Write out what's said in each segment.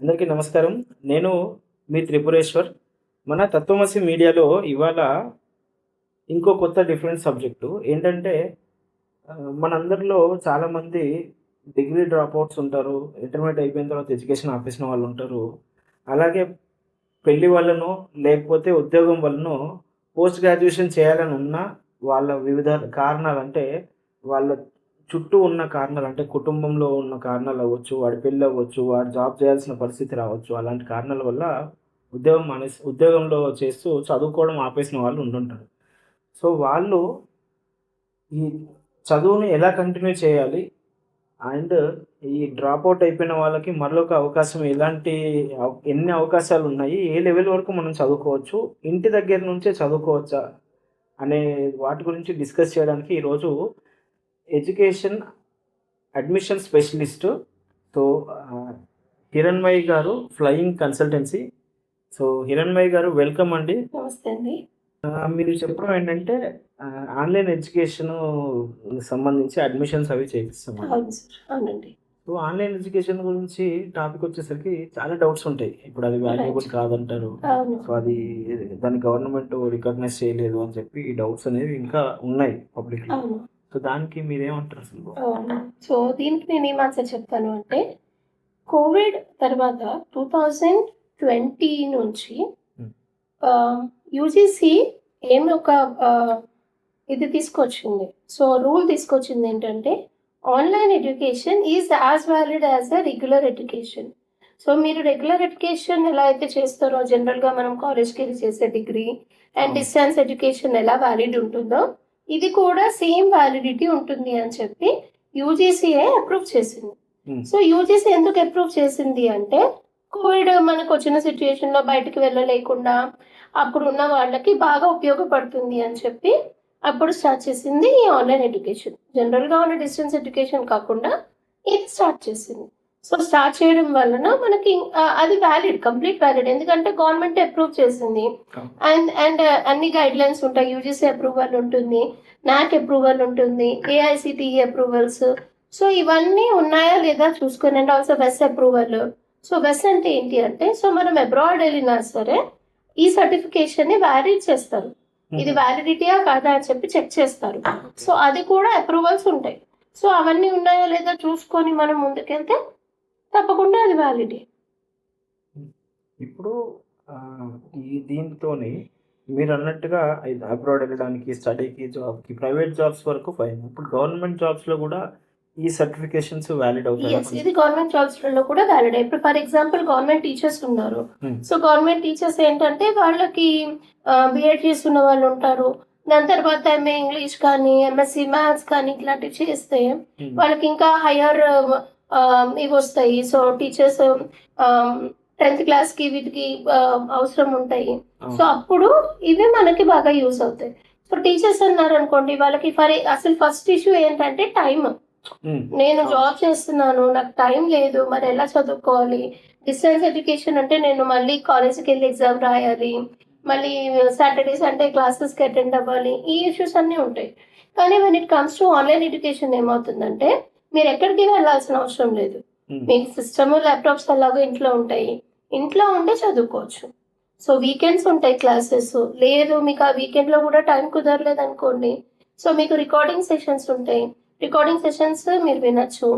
అందరికీ నమస్కారం. నేను మీ త్రిపురేశ్వర్. మన తత్వమసి మీడియాలో ఇవాళ ఇంకో కొత్త డిఫరెంట్ సబ్జెక్టు ఏంటంటే మనందరిలో చాలామంది డిగ్రీ డ్రాపౌట్స్ ఉంటారు. ఇంటర్మీడియేట్ అయిపోయిన తర్వాత ఎడ్యుకేషన్ ఆపేసిన వాళ్ళుంటారు. అలాగే పెళ్లి వల్లనో, లేకపోతే ఉద్యోగం వల్లనో పోస్ట్ గ్రాడ్యుయేషన్ చేయాలని ఉన్నా వాళ్ళ వివిధ కారణాలంటే వాళ్ళ చుట్టూ ఉన్న కారణాలు అంటే కుటుంబంలో ఉన్న కారణాలు అవ్వచ్చు, వాడి పెళ్ళి అవ్వచ్చు, వాడు జాబ్ చేయాల్సిన పరిస్థితి రావచ్చు. అలాంటి కారణాల వల్ల ఉద్యోగంలో చేస్తూ చదువుకోవడం ఆపేసిన వాళ్ళు ఉండుంటారు. సో, వాళ్ళు ఈ చదువుని ఎలా కంటిన్యూ చేయాలి? అండ్ ఈ డ్రాపౌట్ అయిపోయిన వాళ్ళకి మరొక అవకాశం ఎన్ని అవకాశాలున్నాయి? ఏ లెవెల్ వరకు మనం చదువుకోవచ్చు? ఇంటి దగ్గర నుంచే చదువుకోవచ్చా? అనే వాటి గురించి డిస్కస్ చేయడానికి ఈరోజు education admission specialist so, Hiranmayi గారు ఫ్లయింగ్ కన్సల్టెన్సీ. సో, హిరణ్మయి గారు వెల్కమ్ అండి. నమస్తే అండి. మీరు చెప్పడం ఏంటంటే ఆన్‌లైన్ ఎడ్యుకేషను సంబంధించి అడ్మిషన్స్ అవి చేపిస్తున్నాం. అవును సార్. అవునండి. సో, ఆన్‌లైన్ ఎడ్యుకేషన్ గురించి టాపిక్ వచ్చేసరికి చాలా డౌట్స్ ఉంటాయి. ఇప్పుడు అది వాల్యుయబుల్ కాదంటారు. అవును. సో, దాన్ని గవర్నమెంట్ రికగ్నైజ్ చేయలేదు అని చెప్పి ఈ డౌట్స్ అనేవి ఇంకా ఉన్నాయి పబ్లిక్‌లో. అవును. సో, దానికి మీరేమంటారు అసలు? అవును. సో, దీనికి నేనేం ఆన్సర్ చెప్తాను అంటే, కోవిడ్ తర్వాత 2020 నుంచి హ్మ్. యూజీసీ ఒక ఇది తీసుకొచ్చింది. సో, రూల్ తీసుకొచ్చింది ఏంటంటే, online education is as valid as a regular education. So, మీరు రెగ్యులర్ ఎడ్యుకేషన్ ఎలా అయితే చేస్తారో జనరల్‌గా మనం కాలేజ్‌కెళ్ళి చేసే డిగ్రీ అండ్ అవును. డిస్టెన్స్ ఎడ్యుకేషన్ ఎలా వాలిడ్ ఉంటుందో, ఇది కూడా సేమ్ వాలిడిటీ ఉంటుంది అని చెప్పి యూజీసీఏ అప్రూవ్ చేసింది. హ్మ్. సో, యూజీసీ ఎందుకు అప్రూవ్ చేసింది అంటే, కోవిడ్ మనకొచ్చిన సిట్యుయేషన్‌లో బయటికి వెళ్ళలేకుండా అప్పుడున్న వాళ్ళకి బాగా ఉపయోగపడుతుంది అని చెప్పి అప్పుడు స్టార్ట్ చేసింది ఈ ఆన్‌లైన్ ఎడ్యుకేషన్. జనరల్‌గా ఉన్న డిస్టెన్స్ ఎడ్యుకేషన్ కాకుండా ఇది స్టార్ట్ చేసింది. సో, స్టార్ట్ చేయడం వలన మనకి అది వాలిడ్, కంప్లీట్ వాలిడ్. ఎందుకంటే గవర్నమెంట్ అప్రూవ్ చేసింది. అవును. అండ్ అన్ని గైడ్‌లైన్స్ ఉంటాయి. యూజీసీ అప్రూవల్ ఉంటుంది. నాక్ అప్రూవల్ ఉంటుంది. AICTE approvals. సో, ఇవన్నీ ఉన్నాయా లేదా చూసుకొని అండ్ ఆల్సో వెస్ అప్రూవల్. సో, వెస్ అంటే ఏంటి అంటే, సో మనం అబ్రాడ్ వెళ్ళినా సరే ఈ సర్టిఫికేషన్‌ని వాలిడ్ చేస్తారు. ఇది వాలిడిటీయా కాదా అని చెప్పి చెక్ చేస్తారు. సో, అది కూడా అప్రూవల్స్ ఉంటాయి. సో, అవన్నీ ఉన్నాయా లేదా చూసుకొని మనం ముందుకెళ్తే తప్పకుండా అది వాలిడే. ఇప్పుడు దీనితోని మీరన్నట్టుగా అబ్రాడ్ వెళ్ళడానికి, స్టడీకి, జాబ్‌కి, ప్రైవేట్ జాబ్స్ వరకు ఫైన్. ఇప్పుడు గవర్నమెంట్ జాబ్స్‌లో కూడా ఈ సర్టిఫికేషన్స్ వాలిడ్ అవుతాయా? ఇది గవర్నమెంట్ జాబ్స్‌లలో కూడా వాలిడే. ఇప్పుడు ఫర్ ఎగ్జాంపుల్ గవర్నమెంట్ టీచర్స్ ఉన్నారు. హ్మ్. సో, గవర్నమెంట్ టీచర్స్ ఏంటంటే వాళ్ళకి బీఎడ్ చేస్తున్న వాళ్ళు ఉంటారు. దాని తర్వాత ఎంఏ ఇంగ్లీష్ కానీ, ఎంఎస్సీ మ్యాథ్స్ కానీ ఇట్లాంటివి చేస్తే వాళ్ళకి ఇంకా హైయర్ ఇవొస్తాయి. సో, టీచర్స్ 10th క్లాస్‌కి వీటికి అవసరం ఉంటాయి. సో, అప్పుడు ఇవి మనకి బాగా యూజ్ అవుతాయి. సో, టీచర్స్ అన్నారనుకోండి వాళ్ళకి అసలు ఫస్ట్ ఇష్యూ ఏంటంటే టైమ్. నేను జాబ్ చేస్తున్నాను. నాకు టైం లేదు. మరి ఎలా చదువుకోవాలి? డిస్టెన్స్ ఎడ్యుకేషన్ అంటే నేను మళ్ళీ కాలేజ్‌కెళ్ళి ఎగ్జామ్ రాయాలి. మళ్ళీ సాటర్‌డే, సండే క్లాసెస్‌కి అటెండ్ అవ్వాలి. ఈ ఇష్యూస్ అన్నీ ఉంటాయి. కానీ when it comes to online education ఏమవుతుందంటే, మీరు ఎక్కడికి వెళ్ళాల్సిన అవసరం లేదు. మీకు సిస్టము, ల్యాప్‌టాప్స్ ఎలాగో ఇంట్లో ఉంటాయి. ఇంట్లో ఉండే చదువుకోవచ్చు. సో, వీకెండ్స్ ఉంటాయి క్లాసెస్. లేదు మీకు ఆ వీకెండ్‌లో కూడా టైం కుదరలేదనుకోండి. సో, మీకు రికార్డింగ్ సెషన్స్ ఉంటాయి. రికార్డింగ్ సెషన్స్ మీరు వినొచ్చు.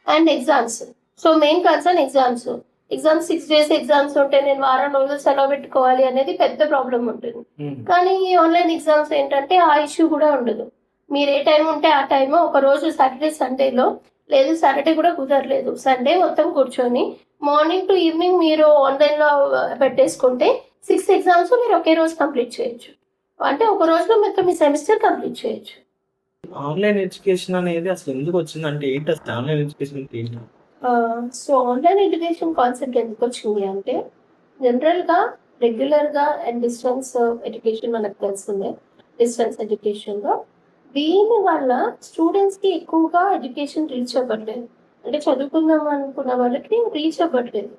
And exams. So, main concern exams. Exams 6 days exams ఉంటే నేను వారం రోజులు సెలవు పెట్టుకోవాలి అనేది పెద్ద ప్రాబ్లమ్ ఉంటుంది. కానీ ఈ ఆన్‌లైన్ ఎగ్జామ్స్ ఏంటంటే ఆ ఇష్యూ కూడా ఉండదు. మీరు ఏ టైం ఉంటే ఆ టైము ఒకరోజు సాటర్‌డే, సండేలో లేదు సాటర్‌డే కూడా కుదరలేదు. సండే మొత్తం కూర్చొని మార్నింగ్ టు ఈవినింగ్ మీరు ఆన్‌లైన్‌లో పెట్టేసుకుంటే 6 ఎగ్జామ్స్ మీరు ఒకే రోజు కంప్లీట్ చేయొచ్చు. అంటే ఒక రోజులో మొత్తం మీ సెమిస్టర్ కంప్లీట్ చేయొచ్చు. ఆన్‌లైన్ ఎడ్యుకేషన్ అనేది అసలు ఎందుకు వచ్చిందంటే ఏంటి అసలు ఆన్‌లైన్ ఎడ్యుకేషన్ అంటే ఏంటి? సో, ఆన్‌లైన్ ఎడ్యుకేషన్ కాన్సెప్ట్ ఎందుకొచ్చింది అంటే, జనరల్‌గా రెగ్యులర్‌గా అండ్ డిస్టెన్స్ ఎడ్యుకేషన్ మనకు తెలిసిందే. డిస్టెన్స్ ఎడ్యుకేషన్‌లో దీని వల్ల స్టూడెంట్స్‌కి ఎక్కువగా ఎడ్యుకేషన్ రీచ్ అవ్వట్లేదు. అంటే చదువుకుందాం అనుకున్న వాళ్ళకి రీచ్ అవ్వట్లేదు.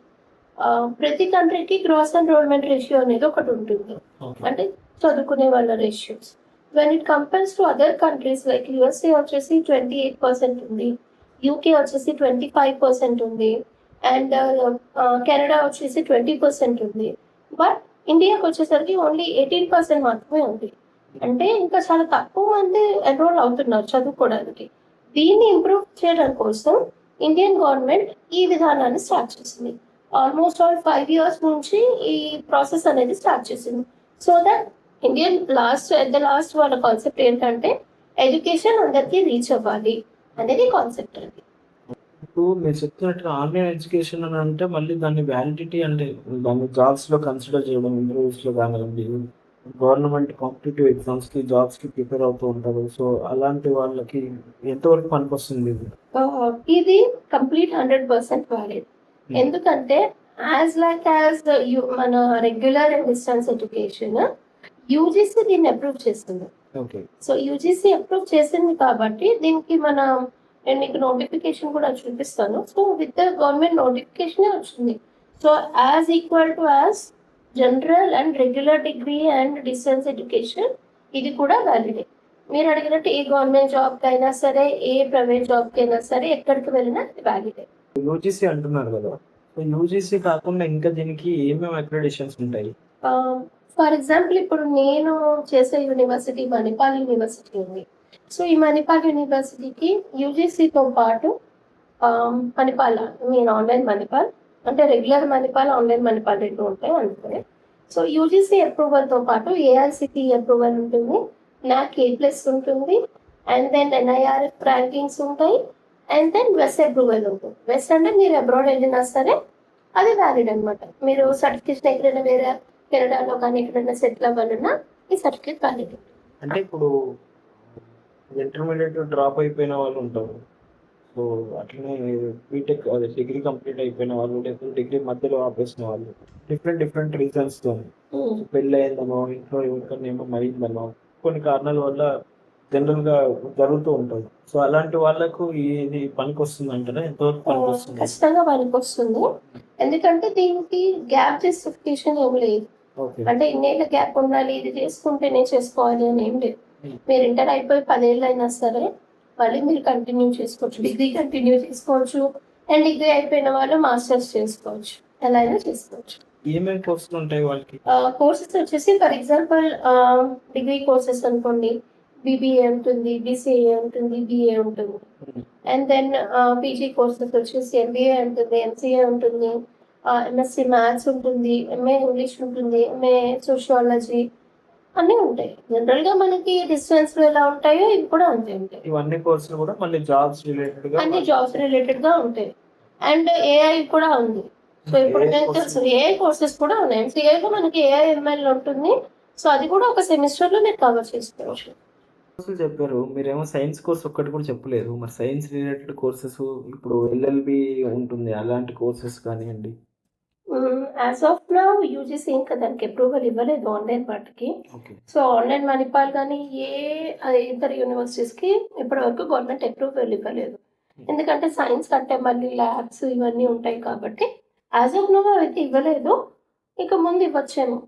ప్రతి కంట్రీకి గ్రాస్ ఎన్రోల్మెంట్ రేషియో అనేది ఒకటి ఉంటుంది. అంటే చదువుకునే వాళ్ళ ratios. When it compares to other countries like USA వచ్చేసి 28% ఉంది. యూకే వచ్చేసి 25% ఉంది. అండ్ కెనడా వచ్చేసి 20% ఉంది. బట్ ఇండియాకి వచ్చేసరికి ఓన్లీ 18% మాత్రమే ఉంది. అంటే ఇంకా చాలా తక్కువ మంది ఎన్రోల్ అవుతున్నారు చదువుకోవడానికి. దీన్ని ఇంప్రూవ్ చేయడం కోసం ఇండియన్ గవర్నమెంట్ ఈ విధానాన్ని స్టార్ట్ చేసింది. ఆల్మోస్ట్ ఆల్ 5 ఇయర్స్ నుంచి ఈ ప్రాసెస్ అనేది స్టార్ట్ చేసింది. So that Indian at the last వాళ్ళ కాన్సెప్ట్ ఏంటంటే ఎడ్యుకేషన్ అందరికీ రీచ్ అవ్వాలి అనేది కాన్సెప్ట్ అది. ఇప్పుడు మీరు చెప్తున్నట్టుగా ఆన్లైన్ ఎడ్యుకేషన్ అని అంటే మళ్ళీ దాన్ని వ్యాలిడిటీ అంటే దాన్ని జాబ్స్లో కన్సిడర్ చేయడం ఇంటర్వ్యూస్లో కానివ్వండి, గవర్నమెంట్ కాంపిటేటివ్ ఎగ్జామ్స్కి జాబ్స్కి ప్రిపేర్ అవుతూ ఉంటారు. సో అలాంటి వాళ్ళకి ఎంతవరకు పనికొస్తుంది ఇది? ఇది కంప్లీట్ 100% వ్యాలిడ్. ఎందుకంటే యాజ్ మన regular and distance education UGC దీన్ని అప్రూవ్ చేస్తుంది. ఓకే. సో యూజీసీ అప్రూవ్ చేసింది కాబట్టి దీనికి నేను మీకు నోటిఫికేషన్ కూడా చూపిస్తాను. So with the government notification వచ్చింది. So as equal to as general and regular degree and distance education ఇది కూడా వ్యాలిడే. మీరు అడిగినట్టు ఏ గవర్నమెంట్ జాబ్కి అయినా సరే, ఏ ప్రైవేట్ జాబ్కి అయినా సరే, ఎక్కడికి వెళ్ళినా వ్యాలిడే. యూజీసీ అంటున్నారు కదా, సో యూజీసీ కాకుండా ఇంకా దీనికి ఏమేమి అక్రెడిటేషన్స్ ఉంటాయి? ఫర్ ఎగ్జాంపుల్ ఇప్పుడు నేను చేసే యూనివర్సిటీ మణిపాల్ యూనివర్సిటీ ఉంది. సో ఈ మణిపాల్ యూనివర్సిటీకి యూజీసీతో పాటు మణిపాల్ మీన్ ఆన్లైన్ మణిపాల్ అంటే రెగ్యులర్ మణిపాల్, ఆన్లైన్ మణిపాల్ రెండు ఉంటాయి అనుకునే. సో యూజీసీ అప్రూవల్తో పాటు ఏఐసిటి అప్రూవల్ ఉంటుంది, NAC A+ ఉంటుంది, అండ్ దెన్ NIRF ర్యాంకింగ్స్ ఉంటాయి, అండ్ దెన్ వెస్ అప్రూవల్ ఉంటుంది. వెస్ అంటే మీరు అబ్రాడ్ వెళ్ళినా సరే అది వ్యాలిడ్ అనమాట. మీరు సర్టిఫికేషన్ ఎక్కడైనా వేరే కెనడాలో కానీ ఎక్కడైనా సెటిల్ అవ్వాలన్నా ఈ సర్టిఫికేట్ వ్యాలిడ్. అంటే ఇప్పుడు ఇంటర్మీడియట్ డ్రాప్ అయిపోయిన వాళ్ళు ఉంటారు, సో అట్లనే బీటెక్ అదే డిగ్రీ కంప్లీట్ అయిపోయిన వాళ్ళు, లేకపోతే డిగ్రీ మధ్యలో ఆపేసిన వాళ్ళు, డిఫరెంట్ రీజన్స్తో పెళ్ళి అయిందనో, ఇంట్లో ఎవరికైనా అయిందనో, కొన్ని కారణాల వల్ల జనరల్గా జరుగుతూ ఉంటుంది. సో అలాంటి వాళ్ళకు ఇది పనికి వస్తుంది అంటారా? ఎంతవరకు పనికి వస్తుంది? ఖచ్చితంగా పనికి వస్తుంది. ఎందుకంటే దీనికి గ్యాప్ జస్టిఫికేషన్ ఏం లేదు. అంటే ఇన్నేళ్ళ గ్యాప్ ఉండాలి, ఇది చేసుకుంటేనే చేసుకోవాలి అని ఏం లేదు. మీరు ఇంటర్ అయిపోయి 10 ఏళ్ళు అయినా సరే మళ్ళీ మీరు కంటిన్యూ చేసుకోవచ్చు, డిగ్రీ కంటిన్యూ చేసుకోవచ్చు, అండ్ డిగ్రీ అయిపోయిన వాళ్ళు మాస్టర్స్ చేసుకోవచ్చు, ఎలా అయినా చేసుకోవచ్చు. ఏమేమి కోర్సులు ఉంటాయి వాళ్ళకి? కోర్సెస్ వచ్చేసి ఫర్ ఎగ్జాంపుల్ డిగ్రీ కోర్సెస్ అనుకోండి, BBA ఉంటుంది, BCA ఉంటుంది, BA ఉంటుంది, అండ్ దెన్ పీజీ కోర్సెస్ వచ్చేసి MBA ఉంటుంది, MCA ఉంటుంది, MSc మ్యాథ్స్ ఉంటుంది, MA ఇంగ్లీష్ ఉంటుంది, MA సోషియాలజీ అన్నీ ఉంటాయి. జనరల్గా మనకి డిస్టెన్స్లో ఎలా ఉంటాయో ఇవి కూడా అంతే ఉంటాయి. ఇవన్నీ కోర్సులు కూడా మళ్ళీ జాబ్స్ రిలేటెడ్ అన్ని జాబ్స్ రిలేటెడ్గా ఉంటాయి. అండ్ AI కూడా ఉంది. సో ఇప్పుడు నేను తెలుసు AI కోర్సెస్ కూడా ఉన్నాయి. MCAలో మనకి AI/ML ఉంటుంది. సో అది కూడా ఒక సెమిస్టర్లో నేను కవర్ చేసుకోవచ్చు. కోర్సులు చెప్పారు, మీరేమో సైన్స్ కోర్స్ ఒక్కటి కూడా చెప్పలేదు. మరి సైన్స్ రిలేటెడ్ కోర్సెస్ ఇప్పుడు LLB ఉంటుంది, అలాంటి కోర్సెస్ కానివ్వండి. యాజ్ ఆఫ్ నౌ యూజీసీ ఇంకా దానికి అప్రూవల్ ఇవ్వలేదు ఆన్లైన్ వాటికి. సో ఆన్లైన్ మణిపాల్ కానీ ఇతర యూనివర్సిటీస్కి ఇప్పటివరకు గవర్నమెంట్ అప్రూవల్ ఇవ్వలేదు. ఎందుకంటే సైన్స్ అంటే మళ్ళీ ల్యాబ్స్ ఇవన్నీ ఉంటాయి కాబట్టి యాజ్ ఆఫ్ నో అయితే ఇవ్వలేదు. ఇక ముందు ఇవ్వచ్చేమో.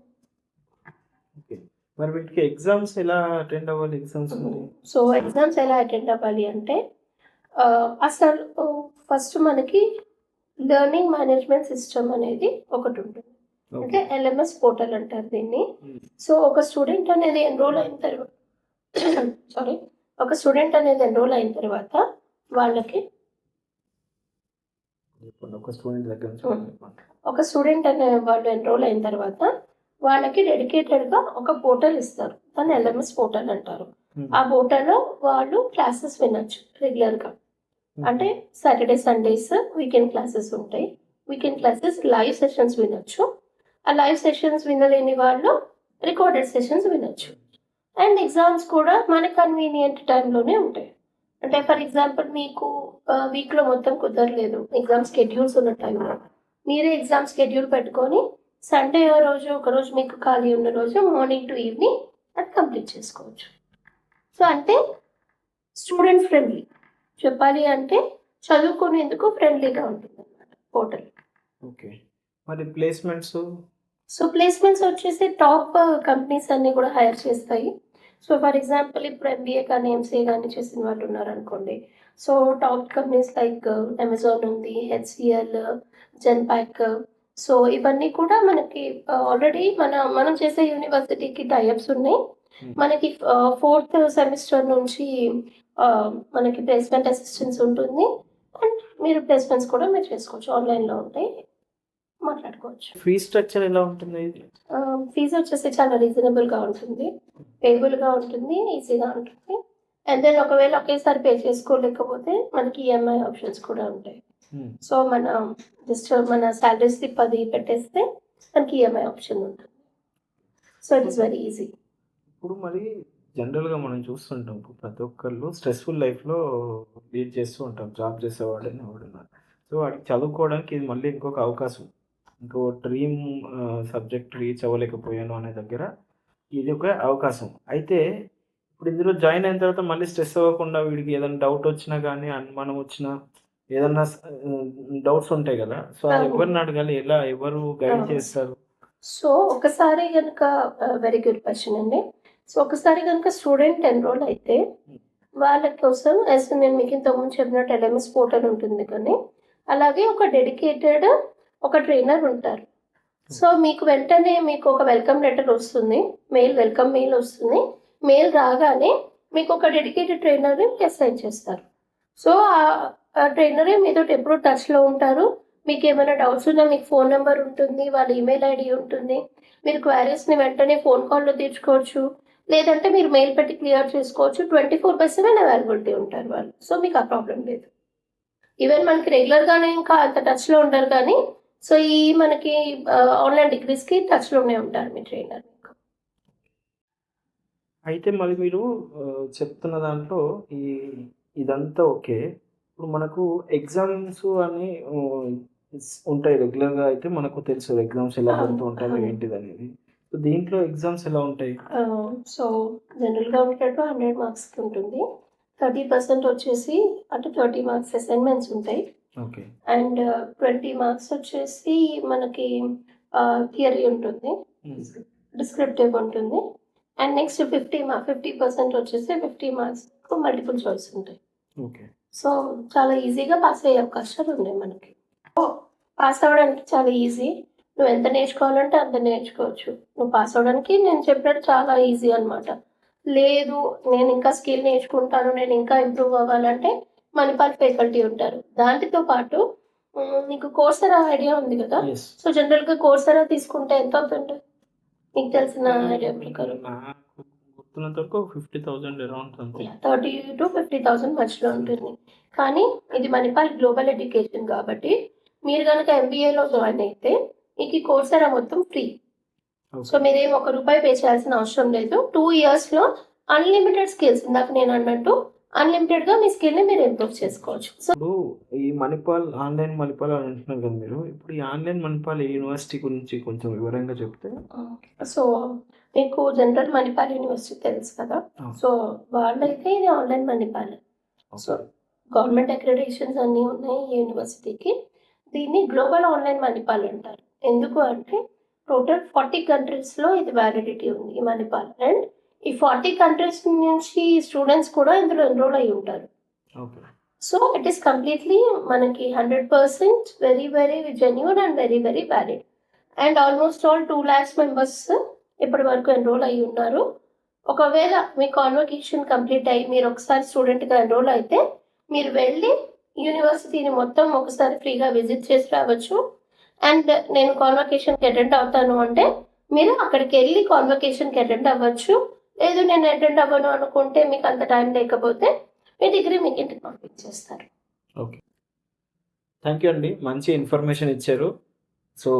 మరి వీటికి ఎగ్జామ్స్ ఎలా అటెండ్ అవ్వాలి? సో ఎగ్జామ్స్ ఎలా అటెండ్ అవ్వాలి అంటే అసలు ఫస్ట్ మనకి లెర్నింగ్ మేనేజ్మెంట్ సిస్టమ్ అనేది ఒకటి ఉంటుంది. అంటే LMS పోర్టల్ అంటారు దీన్ని. సో ఒక స్టూడెంట్ అనేది ఎన్రోల్ అయిన తర్వాత వాళ్ళకి ఎన్రోల్ అయిన తర్వాత వాళ్ళకి డెడికేటెడ్గా ఒక పోర్టల్ ఇస్తారు, దాన్ని LMS పోర్టల్ అంటారు. ఆ పోర్టల్లో వాళ్ళు క్లాసెస్ వినొచ్చు రెగ్యులర్గా. అంటే సాటర్డే సండేస్ వీకెండ్ క్లాసెస్ ఉంటాయి. వీకెండ్ క్లాసెస్ లైవ్ సెషన్స్ వినొచ్చు. ఆ లైవ్ సెషన్స్ వినలేని వాళ్ళు రికార్డెడ్ సెషన్స్ వినొచ్చు. అండ్ ఎగ్జామ్స్ కూడా మన కన్వీనియంట్ టైంలోనే ఉంటాయి. అంటే ఫర్ ఎగ్జాంపుల్ మీకు వీక్లో మొత్తం కుదరలేదు, ఎగ్జామ్ స్కెడ్యూల్స్ ఉన్న టైంలో మీరే ఎగ్జామ్ స్కెడ్యూల్ పెట్టుకొని సండే ఒకరోజు మీకు ఖాళీ ఉన్న రోజు మార్నింగ్ టు ఈవినింగ్ అది కంప్లీట్ చేసుకోవచ్చు. సో అంటే స్టూడెంట్ ఫ్రెండ్లీ, చెప్పాలి అంటే చదువుకునేందుకు ఫ్రెండ్లీగా ఉంటుంది అన్నమాట పోర్టల్. ఓకే. మరి ప్లేస్మెంట్స్? సో ప్లేస్మెంట్స్ వచ్చేసి టాప్ కంపెనీస్ అన్నీ కూడా హైర్ చేస్తాయి. సో ఫర్ ఎగ్జాంపుల్ ఇప్పుడు ఎంబీఏ కానీ ఎంసీఏ కానీ చేసిన వాళ్ళు ఉన్నారనుకోండి. So top companies like Amazon ఉంది, హెచ్సిఎల్, జెన్పాక్. సో ఇవన్నీ కూడా మనకి ఆల్రెడీ మనం చేసే యూనివర్సిటీకి టైఅప్స్ ఉన్నాయి. మనకి ఫోర్త్ సెమిస్టర్ నుంచి మనకి ప్లేస్మెంట్ అసిస్టెన్స్ ఉంటుంది. అండ్ మీరు ప్లేస్మెంట్స్ కూడా మీరు చేసుకోవచ్చు, ఆన్లైన్లో ఉంటాయి, మాట్లాడుకోవచ్చు. ఫీ స్ట్రక్చర్ ఎలా ఉంటుంది ఇది? ఫీజు వచ్చేసి చాలా రీజనబుల్గా ఉంటుంది, పేబుల్గా ఉంటుంది, ఈజీగా ఉంటుంది. అండ్ దెన్ ఒకవేళ ఒకేసారి పే చేసుకోలేకపోతే మనకి ఈఎంఐ ఆప్షన్స్ కూడా ఉంటాయి. సో జస్ట్ మన శాలరీస్ 10 పెట్టేస్తే మనకి ఈఎంఐ ఆప్షన్ ఉంటుంది. So it is very easy. ఇప్పుడు మరి జనరల్గా మనం చూస్తుంటాం, ఇప్పుడు ప్రతి ఒక్కళ్ళు స్ట్రెస్ఫుల్ లైఫ్లో లీడ్ చేస్తూ ఉంటాం, జాబ్ చేసేవాడని ఎవడున్నారు. సో వాడికి చదువుకోవడానికి ఇది మళ్ళీ ఇంకొక అవకాశం, ఇంకో డ్రీమ్ సబ్జెక్ట్ రీచ్ అవ్వలేకపోయాను అనే దగ్గర ఇది ఒక అవకాశం. అయితే ఇప్పుడు ఇందులో జాయిన్ అయిన తర్వాత మళ్ళీ స్ట్రెస్ అవ్వకుండా వీడికి ఏదైనా డౌట్ వచ్చినా కానీ అనుమానం వచ్చినా ఏదన్నా డౌట్స్ ఉంటాయి కదా, సో అది ఎవరిని అడగాలి, ఎలా ఎవరు గైడ్ చేస్తారు? సో ఒకసారి కనుక వెరీ గుడ్ క్వశ్చన్ అండి. సో ఒకసారి కనుక స్టూడెంట్ ఎన్రోల్ అయితే వాళ్ళ కోసం యాజ్ నేను మీకు ఇంతకుముందు చెప్పినట్టు ఎల్ఎంఎస్ పోర్టల్ ఉంటుంది, కానీ అలాగే ఒక డెడికేటెడ్ ఒక ట్రైనర్ ఉంటారు. సో మీకు వెంటనే మీకు ఒక వెల్కమ్ లెటర్ వస్తుంది, వెల్కమ్ మెయిల్ వస్తుంది. మెయిల్ రాగానే మీకు ఒక డెడికేటెడ్ ట్రైనర్ని అసైన్ చేస్తారు. సో ఆ ట్రైనరే మీతో ఎప్పుడు టచ్లో ఉంటారు. మీకు ఏమైనా డౌట్స్ ఉన్నా మీకు ఫోన్ నెంబర్ ఉంటుంది, వాళ్ళ ఈమెయిల్ ఐడి ఉంటుంది. మీరు క్వైరీస్ని వెంటనే ఫోన్ కాల్లో తీర్చుకోవచ్చు, లేదంటే మీరు మెయిల్ పెట్టి క్లియర్ చేసుకోవచ్చు. 24/7 అవైలబిలిటీ ఉంటారు వాళ్ళు. సో మీకు ఆ ప్రాబ్లం లేదు. ఈవెన్ మనకి రెగ్యులర్గానే ఇంకా అంత టచ్లో ఉంటారు, కానీ సో ఈ మనకి ఆన్లైన్ డిగ్రీస్కి టచ్లోనే ఉంటారు మీ ట్రైనర్. అయితే మరి మీరు చెప్తున్న దాంట్లో ఇదంతా ఓకే. ఇప్పుడు మనకు ఎగ్జామ్స్ అని ఉంటాయి రెగ్యులర్గా, అయితే మనకు తెలుసు ఎగ్జామ్స్ ఎలా పెడుతూ ఉంటారో ఏంటిది అనేది. సో దీంట్లో ఎగ్జామ్స్ ఎలా ఉంటాయి? సో జనరల్గా ఉండేటట్టు 100 మార్క్స్కి ఉంటుంది. 30% వచ్చేసి అంటే 30 మార్క్స్ అసైన్మెంట్స్ ఉంటాయి. ఓకే. అండ్ 20 మార్క్స్ వచ్చేసి మనకి థియరీ ఉంటుంది, డిస్క్రిప్టివ్ ఉంటుంది. అండ్ నెక్స్ట్ 50% వచ్చేసి 50 మార్క్స్ మల్టిపుల్ చాయిస్ ఉంటాయి. ఓకే. సో చాలా ఈజీగా పాస్ అయ్యే అవకాశాలు ఉన్నాయి మనకి. పాస్ అవ్వడానికి చాలా ఈజీ. నువ్వు ఎంత నేర్చుకోవాలంటే అంత నేర్చుకోవచ్చు. నువ్వు పాస్ అవ్వడానికి నేను చెప్పినట్టు చాలా ఈజీ అనమాట. లేదు నేను ఇంకా స్కిల్ నేర్చుకుంటాను, నేను ఇంకా ఇంప్రూవ్ అవ్వాలంటే మణిపాల్ ఫ్యాకల్టీ ఉంటారు. దాంతో పాటు నీకు కోర్సెరా ఐడియా ఉంది కదా. సో జనరల్గా కోర్సెరా తీసుకుంటే ఎంత అవుతుంది నీకు తెలిసిన ఐడియా ప్రకారం? గుర్తున్నంత వరకు 50,000 అరౌండ్ 30,000 to 50,000 మధ్యలో ఉంటుంది. కానీ ఇది మణిపాల్ గ్లోబల్ ఎడ్యుకేషన్ కాబట్టి మీరు కనుక ఎంబీఏలో జాయిన్ అయితే మీకు ఈ కోర్సెరా మొత్తం ఫ్రీ. సో మీరేం ₹1 పే చేయాల్సిన అవసరం లేదు. 2 yearsలో అన్లిమిటెడ్ స్కిల్స్, ఇందాక నేను అన్నట్టు అన్లిమిటెడ్గా మీ స్కిల్ని మీరు ఇంప్రూవ్ చేసుకోవచ్చు. సో ఇప్పుడు ఈ మణిపాల్ ఆన్లైన్ మణిపాల్ అని అంటున్నారు కదా మీరు, ఇప్పుడు ఈ ఆన్లైన్ మణిపాల్ యూనివర్సిటీ గురించి కొంచెం వివరంగా చెప్తే. సో మీకు జనరల్ మణిపాల్ యూనివర్సిటీ తెలుసు కదా. సో వాళ్ళైతే ఇది ఆన్లైన్ మణిపాల్. సో గవర్నమెంట్ అక్రెడిటేషన్స్ అన్నీ ఉన్నాయి ఈ యూనివర్సిటీకి. దీన్ని గ్లోబల్ ఆన్లైన్ మణిపాల్ అంటారు. ఎందుకు అంటే టోటల్ 40 కంట్రీస్లో ఇది వ్యాలిడిటీ ఉంది ఈ మణిపాల్. అండ్ ఈ 40 కంట్రీస్ నుంచి స్టూడెంట్స్ కూడా ఇందులో ఎన్రోల్ అయ్యి ఉంటారు. సో ఇట్ ఈస్ కంప్లీట్లీ మనకి 100% very very genuine and very very valid. And almost all 2 lakhs members ఇప్పటి వరకు ఎన్రోల్ అయ్యి ఉన్నారు. ఒకవేళ మీ కాన్వకేషన్ కంప్లీట్ అయ్యి మీరు ఒకసారి స్టూడెంట్గా ఎన్రోల్ అయితే మీరు వెళ్ళి యూనివర్సిటీని మొత్తం ఒకసారి ఫ్రీగా విజిట్ చేసి రావచ్చు. అండ్ నేను కాన్వకేషన్కి అటెండ్ అవుతాను అంటే మీరు అక్కడికి వెళ్ళి కాన్వకేషన్కి అటెండ్ అవ్వచ్చు. లేదు నేను అటెండ్ అవ్వను అనుకుంటే మీకు అంత టైం లేకపోతే మీ డిగ్రీ మీకు ఇంటికి పంపించేస్తారు. ఓకే, థ్యాంక్ యూ అండి, మంచి ఇన్ఫర్మేషన్ ఇచ్చారు. సో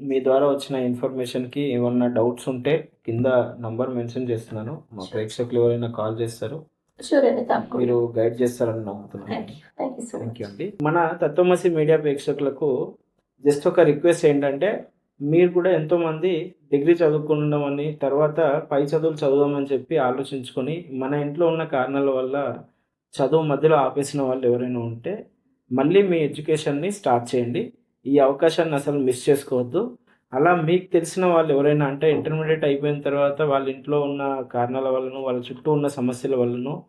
మీ ద్వారా వచ్చిన ఇన్ఫర్మేషన్కి ఏమన్నా డౌట్స్ ఉంటే కింద నంబర్ మెన్షన్ చేస్తున్నాను, మా ప్రేక్షకులు ఎవరైనా కాల్ చేస్తారు, మీరు గైడ్ చేస్తారని నమ్ముతున్నాను. థ్యాంక్ యూ అండి. మన తత్వమసి మీడియా ప్రేక్షకులకు జస్ట్ ఒక రిక్వెస్ట్ ఏంటంటే, మీరు కూడా ఎంతోమంది డిగ్రీ చదువుకున్నామని తర్వాత పై చదువులు చదువుదామని చెప్పి ఆలోచించుకొని మన ఇంట్లో ఉన్న కారణాల వల్ల చదువు మధ్యలో ఆపేసిన వాళ్ళు ఎవరైనా ఉంటే మళ్ళీ మీ ఎడ్యుకేషన్ని స్టార్ట్ చేయండి. ఈ అవకాశాన్ని అసలు మిస్ చేసుకోవద్దు. అలా మీకు తెలిసిన వాళ్ళు ఎవరైనా అంటే ఇంటర్మీడియట్ అయిపోయిన తర్వాత వాళ్ళ ఇంట్లో ఉన్న కారణాల వల్లనో, వాళ్ళ చుట్టూ ఉన్న సమస్యల వల్లనో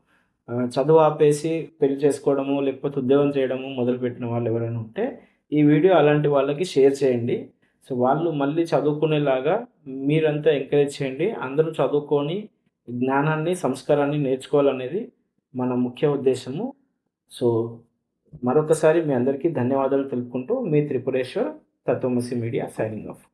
చదువు ఆపేసి పెళ్లి చేసుకోవడము, లేకపోతే ఉద్యోగం చేయడము మొదలుపెట్టిన వాళ్ళు ఎవరైనా ఉంటే, ఈ వీడియో అలాంటి వాళ్ళకి షేర్ చేయండి. సో, వాళ్ళు మళ్ళీ చదువుకునేలాగా మీరంతా ఎంకరేజ్ చేయండి. అందరూ చదువుకొని జ్ఞానాన్ని, సంస్కారాన్ని నేర్చుకోవాలనేది మన ముఖ్య ఉద్దేశము. సో, మరొకసారి మీ అందరికీ ధన్యవాదాలు తెలుపుకుంటూ మీ త్రిపురేశ్వర్, తత్వమసి మీడియా సైనింగ్ ఆఫ్.